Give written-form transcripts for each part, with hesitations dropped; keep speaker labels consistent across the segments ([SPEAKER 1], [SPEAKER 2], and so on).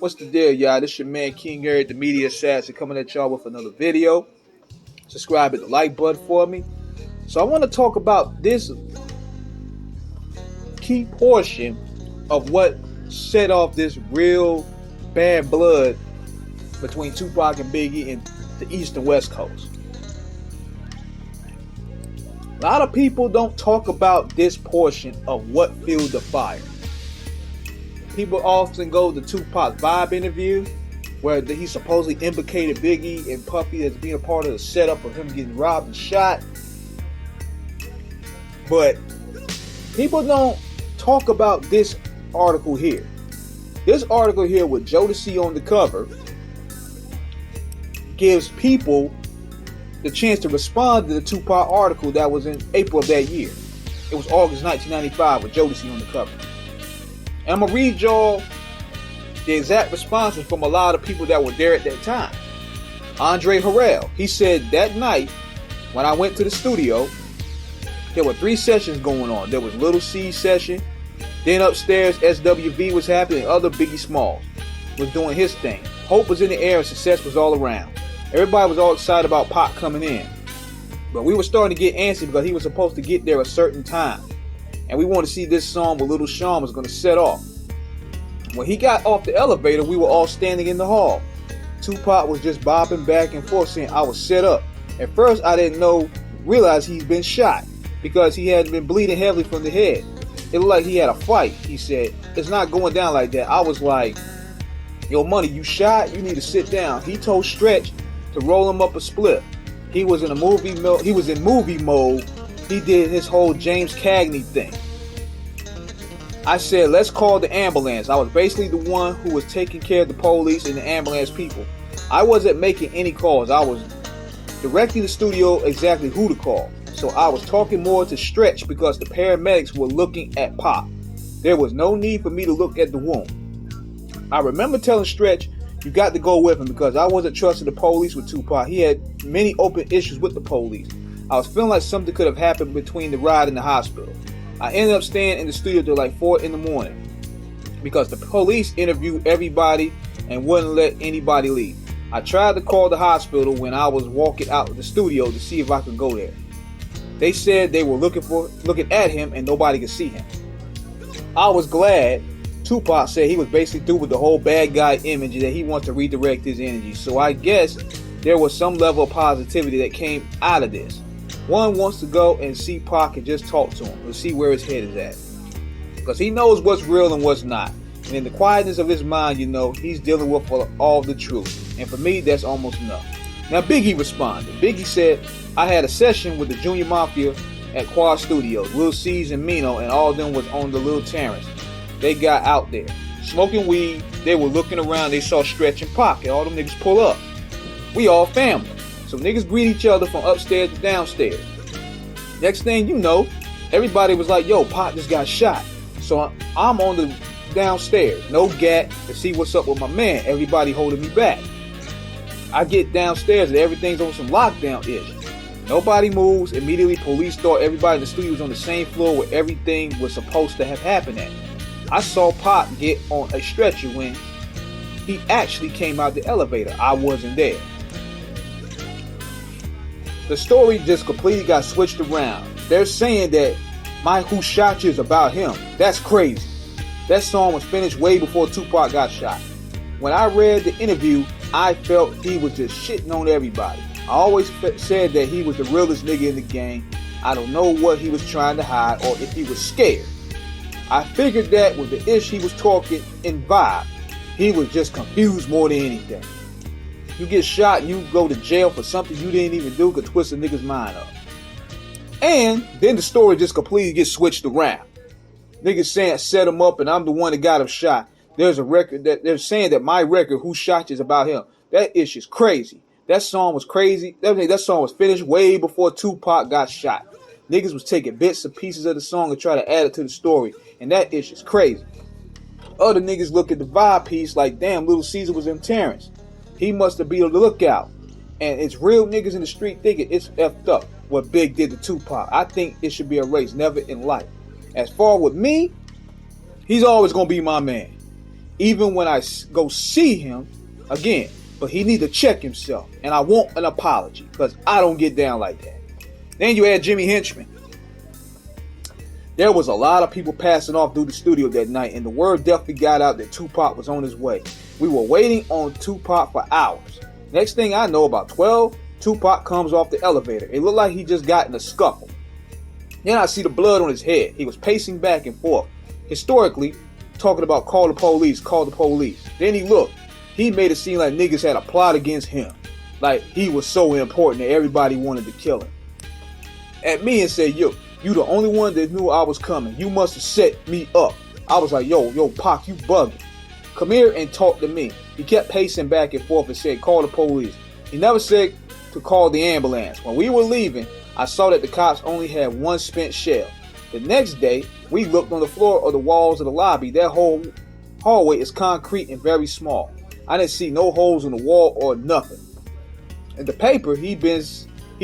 [SPEAKER 1] What's the deal, y'all? This your man King Eric, the media assassin, coming at y'all with another video. Subscribe, hit the like button for me. So I want to talk about this key portion of what set off this real bad blood between Tupac and Biggie in the East and West Coast. A lot of people don't talk about this portion of what fueled the fire. People often go to Tupac's Vibe interview, where he supposedly implicated Biggie and Puffy as being a part of the setup of him getting robbed and shot. But people don't talk about this article here. This article here with Jodeci on the cover gives people the chance to respond to the Tupac article that was in April of that year. It was August 1995 with Jodeci on the cover. And I'm going to read y'all the exact responses from a lot of people that were there at that time. Andre Harrell, he said that night when I went to the studio, there were 3 sessions going on. There was Little C session, then upstairs SWV was happening, and other Biggie Smalls was doing his thing. Hope was in the air and success was all around. Everybody was all excited about Pac coming in. But we were starting to get antsy because he was supposed to get there a certain time. And we wanted to see this song with Little Sean was going to set off. When he got off the elevator, we were all standing in the hall. Tupac was just bobbing back and forth saying I was set up. At first I didn't realize he'd been shot because he had been bleeding heavily from the head. It looked like he had a fight, he said. It's not going down like that. I was like, yo, Money, you shot? You need to sit down. He told Stretch to roll him up a split. He was in movie mode. He did his whole James Cagney thing. I said, let's call the ambulance. I was basically the one who was taking care of the police and the ambulance people. I wasn't making any calls. I was directing the studio exactly who to call. So I was talking more to Stretch because the paramedics were looking at Pop. There was no need for me to look at the wound. I remember telling Stretch, you got to go with him because I wasn't trusting the police with Tupac. He had many open issues with the police. I was feeling like something could have happened between the ride and the hospital. I ended up staying in the studio till like 4 in the morning because the police interviewed everybody and wouldn't let anybody leave. I tried to call the hospital when I was walking out of the studio to see if I could go there. They said they were looking at him and nobody could see him. I was glad. Tupac said he was basically through with the whole bad guy image and that he wants to redirect his energy. So I guess there was some level of positivity that came out of this. One wants to go and see Pac and just talk to him to see where his head is at. Because he knows what's real and what's not. And in the quietness of his mind, he's dealing with all the truth. And for me, that's almost enough. Now, Biggie responded. Biggie said, I had a session with the Junior Mafia at Quad Studios. Lil C's and Mino and all of them was on the Lil Terrence. They got out there smoking weed. They were looking around. They saw Stretch and Pac and all them niggas pull up. We all family. So niggas greet each other from upstairs to downstairs. Next thing you know, everybody was like, yo, Pac just got shot. So I'm on the downstairs. No gat to see what's up with my man. Everybody holding me back. I get downstairs and everything's on some lockdown-ish. Nobody moves. Immediately police thought everybody in the studio was on the same floor where everything was supposed to have happened at. I saw Pac get on a stretcher when he actually came out the elevator. I wasn't there. The story just completely got switched around. They're saying that my Who Shot You is about him. That's crazy. That song was finished way before Tupac got shot. When I read the interview, I felt he was just shitting on everybody. I always said that he was the realest nigga in the game. I don't know what he was trying to hide or if he was scared. I figured that with the ish he was talking in Vibe, he was just confused more than anything. You get shot and you go to jail for something you didn't even do could twist a nigga's mind up. And then the story just completely gets switched around. Niggas saying set him up and I'm the one that got him shot. There's a record that they're saying that my record, Who Shot You, is about him. That ish is crazy. That song was crazy. That song was finished way before Tupac got shot. Niggas was taking bits and pieces of the song and try to add it to the story. And that ish is crazy. Other niggas look at the Vibe piece like, damn, Little Caesar was in Terrence. He must have been on the lookout. And it's real niggas in the street thinking it's effed up what Big did to Tupac. I think it should be erased, never in life. As far with me, he's always going to be my man. even when I go see him again. But he need to check himself, and I want an apology because I don't get down like that. Then you had Jimmy Henchman. There was a lot of people passing off through the studio that night, and the word definitely got out that Tupac was on his way. We were waiting on Tupac for hours. Next thing I know, about 12, Tupac comes off the elevator. It looked like he just got in a scuffle. Then I see the blood on his head. He was pacing back and forth. Historically, talking about call the police, call the police. Then he looked. He made it seem like niggas had a plot against him. Like he was so important that everybody wanted to kill him. At me and said, yo, you the only one that knew I was coming. You must have set me up. I was like, yo, Pac, you bugging. Come here and talk to me. He kept pacing back and forth and said, call the police. He never said to call the ambulance. When we were leaving, I saw that the cops only had one spent shell. The next day, we looked on the floor of the walls of the lobby. That whole hallway is concrete and very small. I didn't see no holes in the wall or nothing. In the paper, he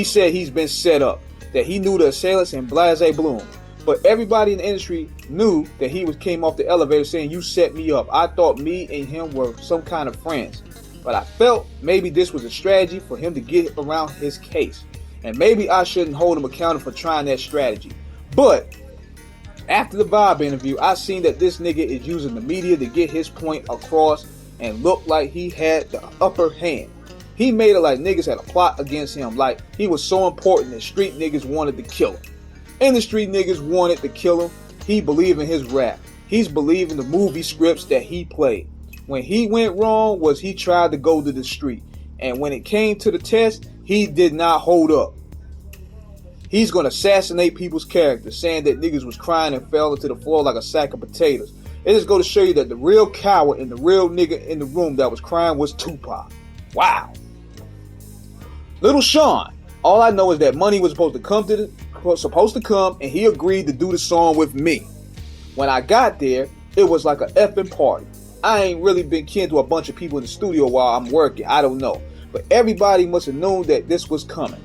[SPEAKER 1] said he's been set up, that he knew the assailants in blase bloom. But everybody in the industry knew that he came off the elevator saying, you set me up. I thought me and him were some kind of friends. But I felt maybe this was a strategy for him to get around his case. And maybe I shouldn't hold him accountable for trying that strategy. But after the Vibe interview, I seen that this nigga is using the media to get his point across and looked like he had the upper hand. He made it like niggas had a plot against him, like he was so important that street niggas wanted to kill him. And the street niggas wanted to kill him. He believed in his rap. He's believing the movie scripts that he played. When he went wrong was he tried to go to the street. And when it came to the test, he did not hold up. He's going to assassinate people's character, saying that niggas was crying and fell into the floor like a sack of potatoes. It is going to show you that the real coward and the real nigga in the room that was crying was Tupac. Wow. Little Sean. All I know is that money was supposed to come, and he agreed to do the song with me. When I got there, it was like a effing party. I ain't really been kin to a bunch of people in the studio while I'm working. I don't know. But everybody must have known that this was coming.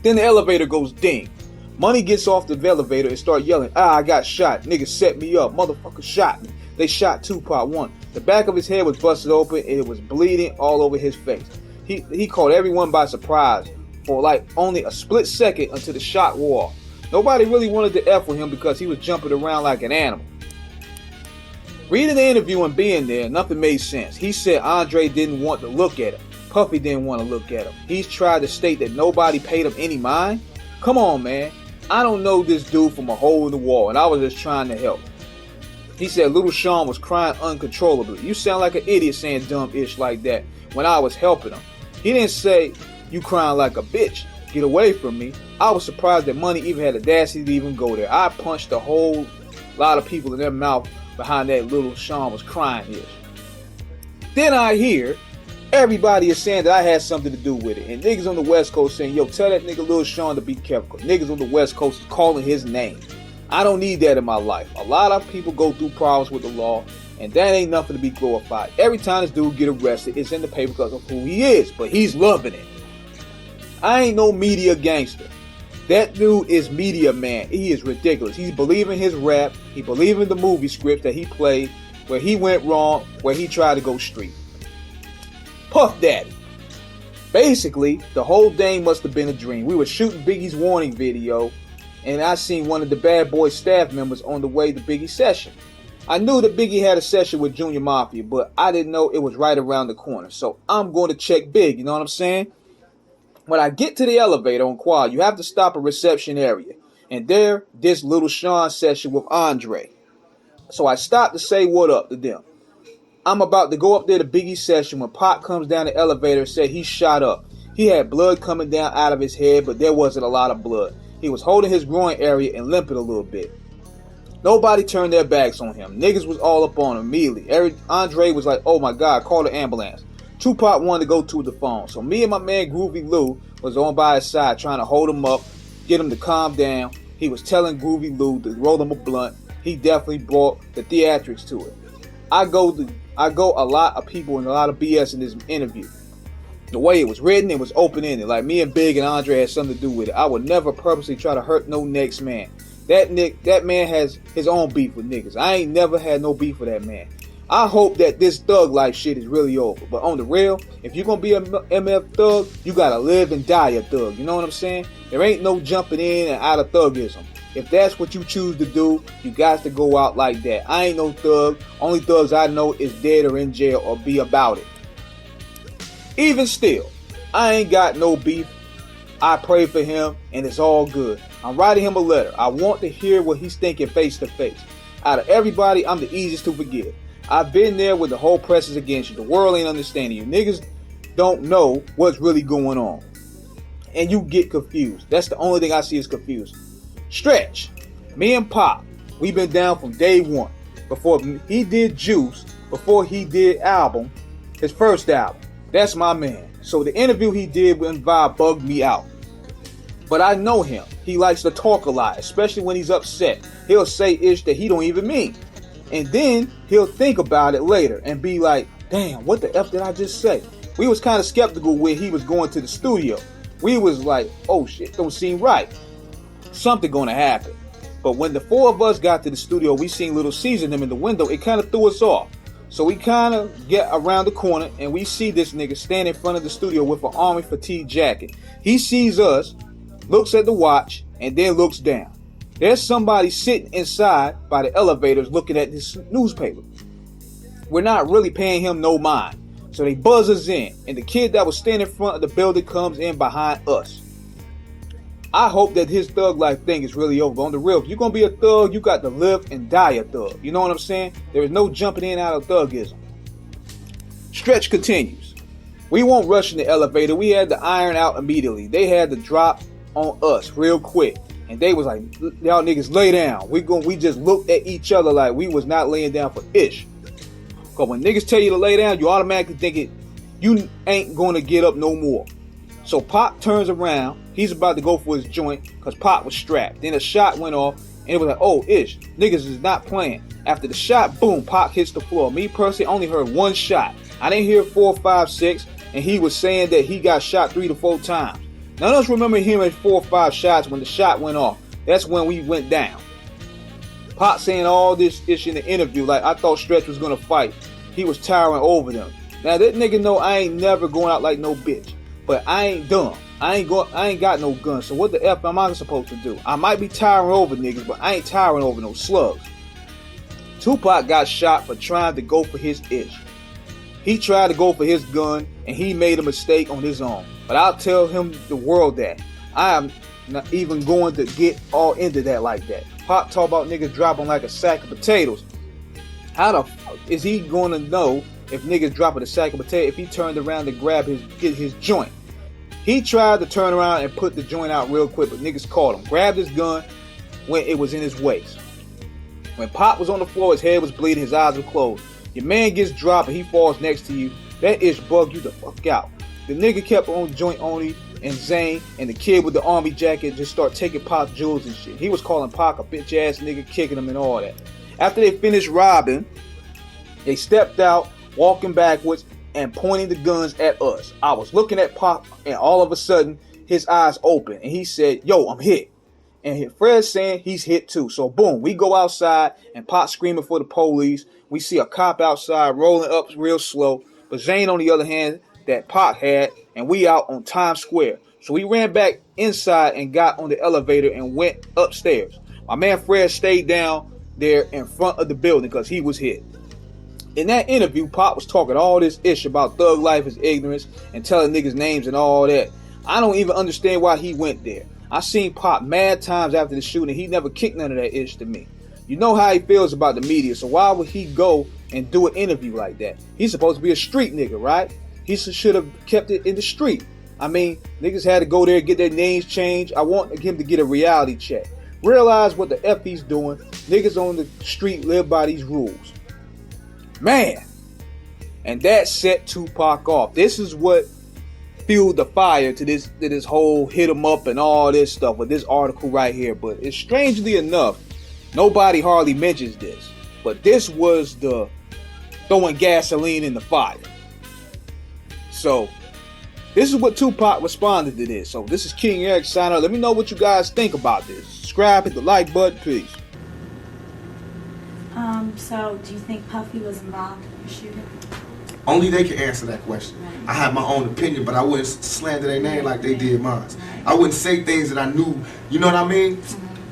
[SPEAKER 1] Then the elevator goes ding. Money gets off the elevator and start yelling, I got shot. Niggas set me up. Motherfucker shot me. They shot Tupac one. The back of his head was busted open and it was bleeding all over his face. He caught everyone by surprise for like only a split second until the shot wore off. Nobody really wanted to F with him because he was jumping around like an animal. Reading the interview and being there, nothing made sense. He said Andre didn't want to look at him. Puffy didn't want to look at him. He's tried to state that nobody paid him any mind. Come on, man. I don't know this dude from a hole in the wall, and I was just trying to help. He said Little Sean was crying uncontrollably. You sound like an idiot saying dumb ish like that when I was helping him. He didn't say, you crying like a bitch. Get away from me. I was surprised that Money even had the audacity to even go there. I punched a whole lot of people in their mouth behind that Little Sean was crying ish. Then I hear everybody is saying that I had something to do with it. And niggas on the West Coast saying, yo, tell that nigga Lil Sean to be careful. Niggas on the West Coast is calling his name. I don't need that in my life. A lot of people go through problems with the law, and that ain't nothing to be glorified. Every time this dude get arrested, it's in the paper because of who he is, but he's loving it. I ain't no media gangster. That dude is media man. He is ridiculous. He's believing his rap. He believing the movie script that he played, where he went wrong, where he tried to go street. Puff Daddy. Basically, the whole thing must have been a dream. We were shooting Biggie's warning video, and I seen one of the Bad Boy staff members on the way to Biggie's session. I knew that Biggie had a session with Junior Mafia, but I didn't know it was right around the corner. So I'm going to check Big, you know what I'm saying? When I get to the elevator on Quad, you have to stop a reception area. And there, this Little Sean session with Andre. So I stopped to say what up to them. I'm about to go up there to Biggie's session when Pop comes down the elevator and said he shot up. He had blood coming down out of his head, but there wasn't a lot of blood. He was holding his groin area and limping a little bit. Nobody turned their backs on him. Niggas was all up on him immediately. Andre was like, oh my God, call the ambulance. Tupac wanted to go to the phone. So me and my man Groovy Lou was on by his side trying to hold him up, get him to calm down. He was telling Groovy Lou to roll him a blunt. He definitely brought the theatrics to it. I go a lot of people and a lot of BS in this interview. The way it was written, it was open-ended. Like me and Big and Andre had something to do with it. I would never purposely try to hurt no next man. That man has his own beef with niggas. I ain't never had no beef with that man. I hope that this thug life shit is really over. But on the real, if you're going to be a MF thug, you got to live and die a thug. You know what I'm saying? There ain't no jumping in and out of thugism. If that's what you choose to do, you got to go out like that. I ain't no thug. Only thugs I know is dead or in jail or be about it. Even still, I ain't got no beef. I pray for him and it's all good. I'm writing him a letter. I want to hear what he's thinking face to face. Out of everybody, I'm the easiest to forgive. I've been there when the whole press is against you. The world ain't understanding you. Niggas don't know what's really going on. And you get confused. That's the only thing I see is confused. Stretch. Me and Pop, we been down from day one. Before he did Juice, before he did album, his first album. That's my man. So the interview he did with Vibe bugged me out. But I know him. He likes to talk a lot, especially when he's upset. He'll say ish that he don't even mean. And then he'll think about it later and be like, damn, what the F did I just say? We was kind of skeptical when he was going to the studio. We was like, oh shit, don't seem right. Something gonna happen. But when the four of us got to the studio, we seen Little Caesar and him in the window. It kind of threw us off. So we kind of get around the corner and we see this nigga stand in front of the studio with an army fatigue jacket. He sees us, looks at the watch, and then looks down. There's somebody sitting inside by the elevators looking at this newspaper. We're not really paying him no mind. So they buzz us in, and the kid that was standing in front of the building comes in behind us. I hope that his thug life thing is really over. On the real, if you're going to be a thug, you got to live and die a thug. You know what I'm saying? There is no jumping in and out of thugism. Stretch continues. We won't rush in the elevator. We had to iron out immediately. They had to drop on us real quick. And they was like, y'all niggas lay down. We just looked at each other like we was not laying down for ish. Because when niggas tell you to lay down, you automatically think you ain't going to get up no more. So Pop turns around. He's about to go for his joint because Pop was strapped. Then a shot went off and it was like, oh, ish. Niggas is not playing. After the shot, boom, Pop hits the floor. Me personally only heard one shot. I didn't hear 4, 5, 6. And he was saying that he got shot 3 to 4 times. None of us remember hearing 4 or 5 shots when the shot went off. That's when we went down. Pop saying all this ish in the interview like I thought Stretch was going to fight. He was towering over them. Now that nigga know I ain't never going out like no bitch. But I ain't dumb. I ain't got no gun. So what the F am I supposed to do? I might be towering over niggas, but I ain't towering over no slugs. Tupac got shot for trying to go for his ish. He tried to go for his gun and he made a mistake on his own. But I'll tell him the world that I am not even going to get all into that like that. Pop talk about niggas dropping like a sack of potatoes. How the fuck is he going to know if niggas dropping a sack of potatoes if he turned around to get his joint? He tried to turn around and put the joint out real quick, but niggas caught him. Grabbed his gun when it was in his waist. When Pop was on the floor, his head was bleeding, his eyes were closed. Your man gets dropped and he falls next to you. That ish bugged you the fuck out. The nigga kept on joint only, and Zane and the kid with the army jacket just start taking Pop jewels and shit. He was calling Pop a bitch ass nigga, kicking him and all that. After they finished robbing, they stepped out, walking backwards and pointing the guns at us. I was looking at Pop and all of a sudden his eyes open and he said, yo, I'm hit. And Fred's saying he's hit too. So boom, we go outside and Pop screaming for the police. We see a cop outside rolling up real slow. But Zane, on the other hand, that Pop had, and we out on Times Square. So we ran back inside and got on the elevator and went upstairs. My man Fred stayed down there in front of the building because he was hit. In that interview, Pop was talking all this ish about thug life is ignorance and telling niggas names and all that. I don't even understand why he went there. I seen Pop mad times after the shooting. He never kicked none of that ish to me. You know how he feels about the media, so why would he go and do an interview like that? He's supposed to be a street nigga, right? He should have kept it in the street. I mean, niggas had to go there and get their names changed. I want him to get a reality check. Realize what the F he's doing. Niggas on the street live by these rules. Man. And that set Tupac off. This is what fueled the fire to this whole hit him up and all this stuff with this article right here. But it's strangely enough, nobody hardly mentions this. But this was the throwing gasoline in the fire. So, this is what Tupac responded to this. So, this is King Eric signing out. Let me know what you guys think about this. Subscribe, hit the like button, please.
[SPEAKER 2] So do you think Puffy was involved in the shooting?
[SPEAKER 3] Only they can answer that question.
[SPEAKER 2] Right.
[SPEAKER 3] I have my own opinion, but I wouldn't slander their name like they did mine.
[SPEAKER 2] Right.
[SPEAKER 3] I wouldn't say things that I knew, you know what I mean?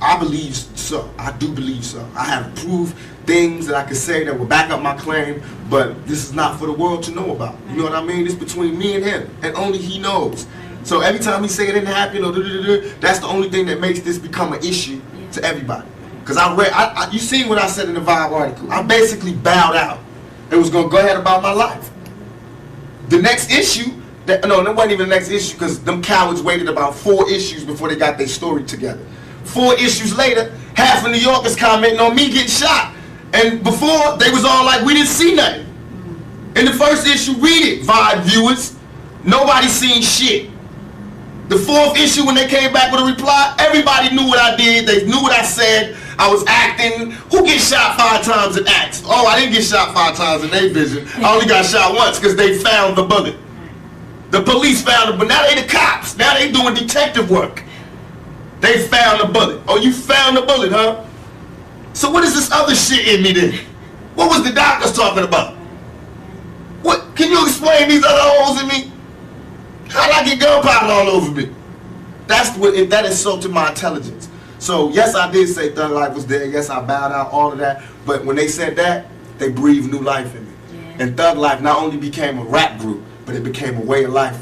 [SPEAKER 3] I believe so. I do believe so. I have proved things that I could say that will back up my claim, but this is not for the world to know about. You know what I mean? It's between me and him, and only he knows. So every time he say it didn't happen, or that's the only thing that makes this become an issue to everybody. Because you seen what I said in the Vibe article. I basically bowed out. It was gonna go ahead about my life. The next issue, that wasn't even the next issue, because them cowards waited about 4 issues before they got their story together. 4 issues later, half of New York is commenting on me getting shot. And before, they was all like, we didn't see nothing. In the first issue, read it, Vibe viewers. Nobody seen shit. The 4th issue, when they came back with a reply, everybody knew what I did. They knew what I said. I was acting. Who gets shot 5 times in acts? Oh, I didn't get shot 5 times in their vision. I only got shot once because they found the bullet. The police found it, but now they the cops. Now they doing detective work. They found the bullet. Oh, you found the bullet, huh? So what is this other shit in me then? What was the doctors talking about? What? Can you explain these other holes in me? How'd I get gunpowder all over me? That insulted my intelligence. So yes, I did say Thug Life was there. Yes, I bowed out, all of that. But when they said that, they breathed new life in me. Yeah. And Thug Life not only became a rap group, but it became a way of life